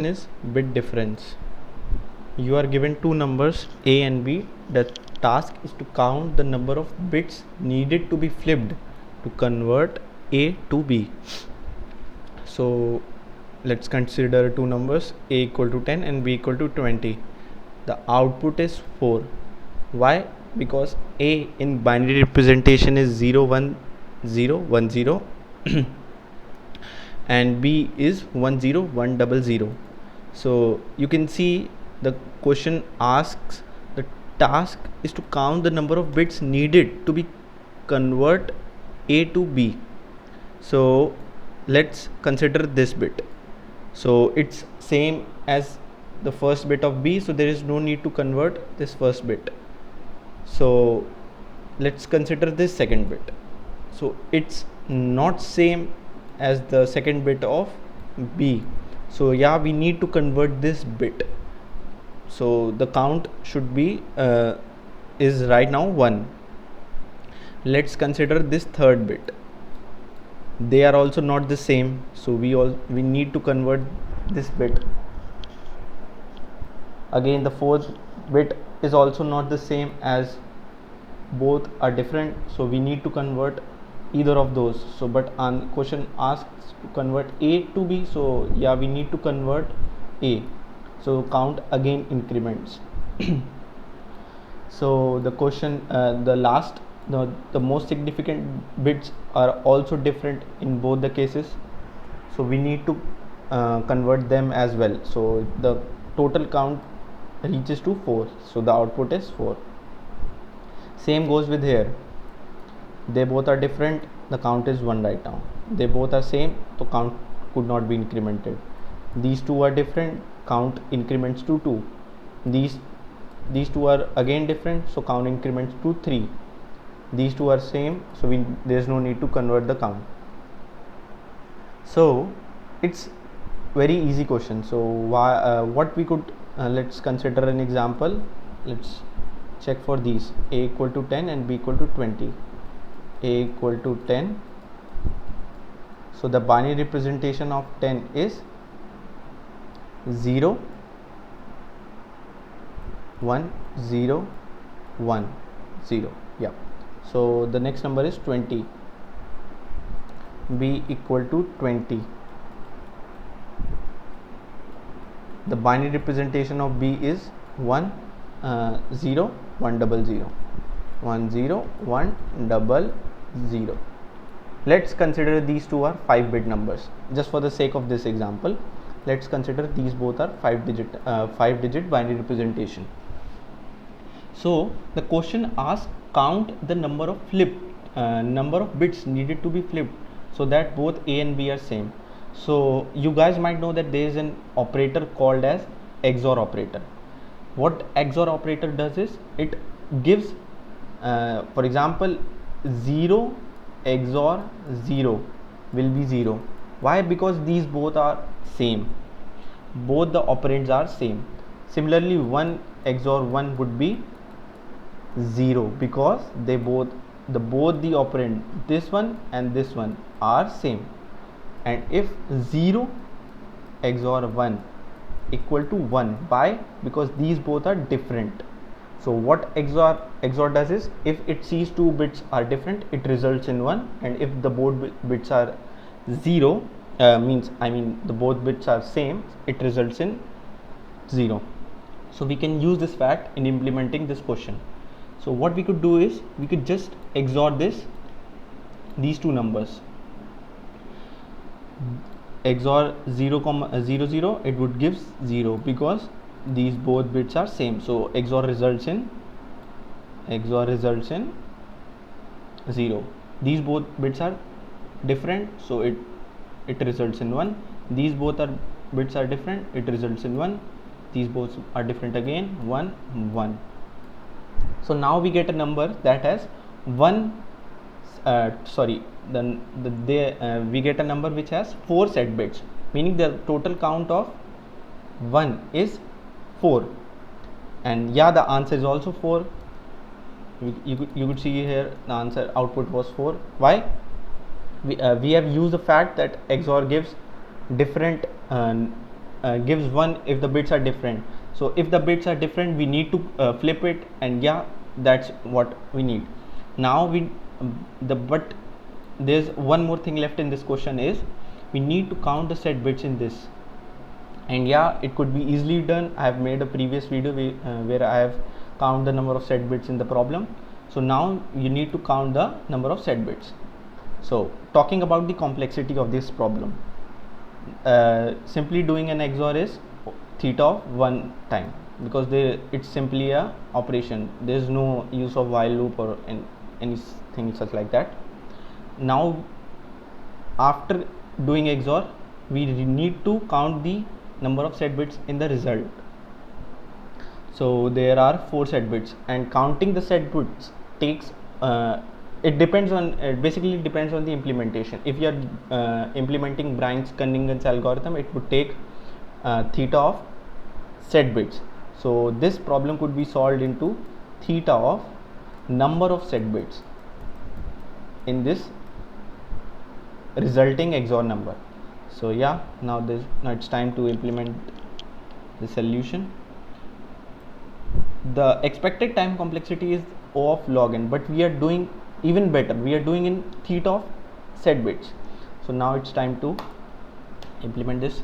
is bit difference. You are given two numbers A and B. The task is to count the number of bits needed to be flipped to convert A to B. So let's consider two numbers A equal to 10 and B equal to 20. The output is 4. Why? Because A in binary representation is 0 1 0 1 0 and B is 1 0 1 0 0. So you can see the question asks the task is to count the number of bits needed to be convert A to B. So let's consider this bit. So it's same as the first bit of B, so there is no need to convert this first bit. So let's consider this second bit. So it's not same as the second bit of B. So yeah, we need to convert this bit. So the count should be is right now 1. Let's consider this third bit. They are also not the same, so we need to convert this bit. Again, the fourth bit is also not the same, as both are different, so we need to convert either of those. So but on question asks to convert A to B, so yeah, we need to convert A. So count again increments. So the question the most significant bits are also different in both the cases, so we need to convert them as well. So the total count reaches to 4, so the output is 4. Same goes with here. They both are different, the count is 1 right now. They both are same, so count could not be incremented. These two are different, count increments to 2. These two are again different, so count increments to 3. These two are same, so there's no need to convert the count. So it's very easy question. So what we could let's consider an example. Let's check for these. A equal to 10 and B equal to 20. A equal to 10. So the binary representation of 10 is 0 1 0 1 0. Yeah. So the next number is 20. B equal to 20. The binary representation of B is 1 0 1 0 0 1 0 1 0 0. Let's consider these two are 5-bit numbers. Just for the sake of this example, let's consider these both are 5-digit binary representation. So the question asks count the number of bits needed to be flipped so that both A and B are same. So you guys might know that there is an operator called as XOR operator. What XOR operator does is it gives for example 0 XOR 0 will be 0. Why? Because these both are same, both the operands are same. Similarly, 1 XOR 1 would be 0 because both the operand, this one and this one, are same. And if 0 XOR 1 equal to 1, why? Because these both are different. So what XOR does is, if it sees two bits are different, it results in 1, and if the both bits are 0 the both bits are same, it results in 0. So we can use this fact in implementing this question. So what we could do is, we could just XOR these two numbers. XOR 0 0, it would give 0 because these both bits are same. So XOR results in 0. These both bits are different, so it results in 1. These both bits are different, it results in 1. These both are different again, 1 1. So now we get a number that has we get a number which has 4 set bits, meaning the total count of 1 is 4. And yeah, the answer is also 4. You could see here the answer output was 4. Why? We have used the fact that XOR gives different gives 1 if the bits are different. So if the bits are different, we need to flip it, and yeah, that's what we need. Now but there's one more thing left in this question, is we need to count the set bits in this. And yeah, it could be easily done. I have made a previous video where I have count the number of set bits in the problem. So now you need to count the number of set bits. So talking about the complexity of this problem, simply doing an XOR is theta of 1 time, because it's simply a operation. There is no use of while loop or anything such like that. Now after doing XOR, we need to count the number of set bits in the result. So there are 4 set bits, and counting the set bits takes it basically depends on the implementation. If you are implementing Bryan-Cunningham algorithm, it would take theta of set bits. So this problem could be solved into theta of number of set bits in this resulting XOR number. So yeah, now it's time to implement the solution. The expected time complexity is O of log n, but we are doing even better. We are doing in theta of set bits. So now it's time to implement this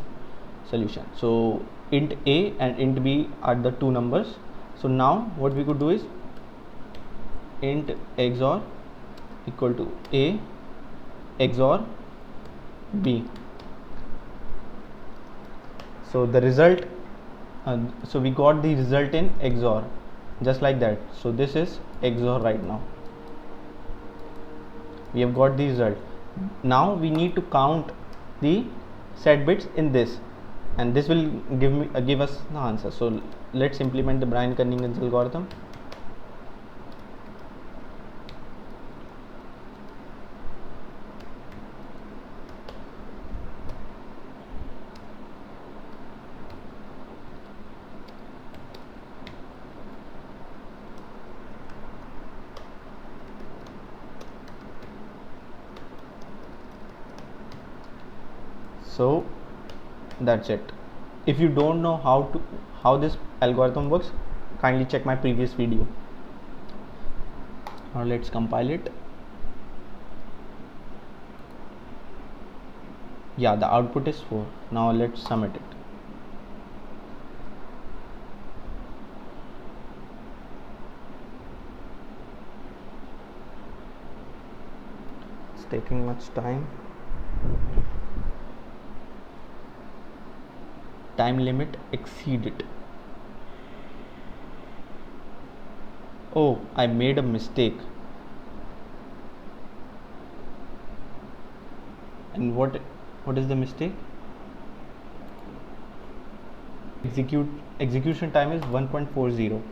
solution. So int a and int b are the 2 numbers. So now what we could do is int XOR equal to a XOR b. So the result, so we got the result in XOR just like that. So this is XOR right now. We have got the result. Now we need to count the set bits in this, and this will give us the answer. So let's implement the Bryan-Cunningham algorithm. So that's it. If you don't know how this algorithm works, kindly check my previous video. Now let's compile it. Yeah, the output is 4. Now let's submit it. It's taking much time. Time limit exceeded. Oh, I made a mistake. And what is the mistake? Execution time is 1.40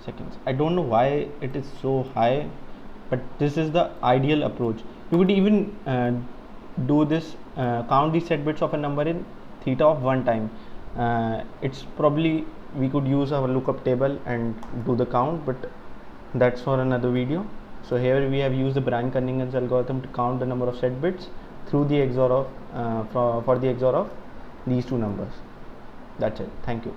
seconds. I don't know why it is so high, but this is the ideal approach. You could even do this, count the set bits of a number in theta of 1 time. It's probably, we could use our lookup table and do the count, but that's for another video. So here we have used the Bryan-Cunningham algorithm to count the number of set bits through the XOR of for the XOR of these 2 numbers. That's it. Thank you.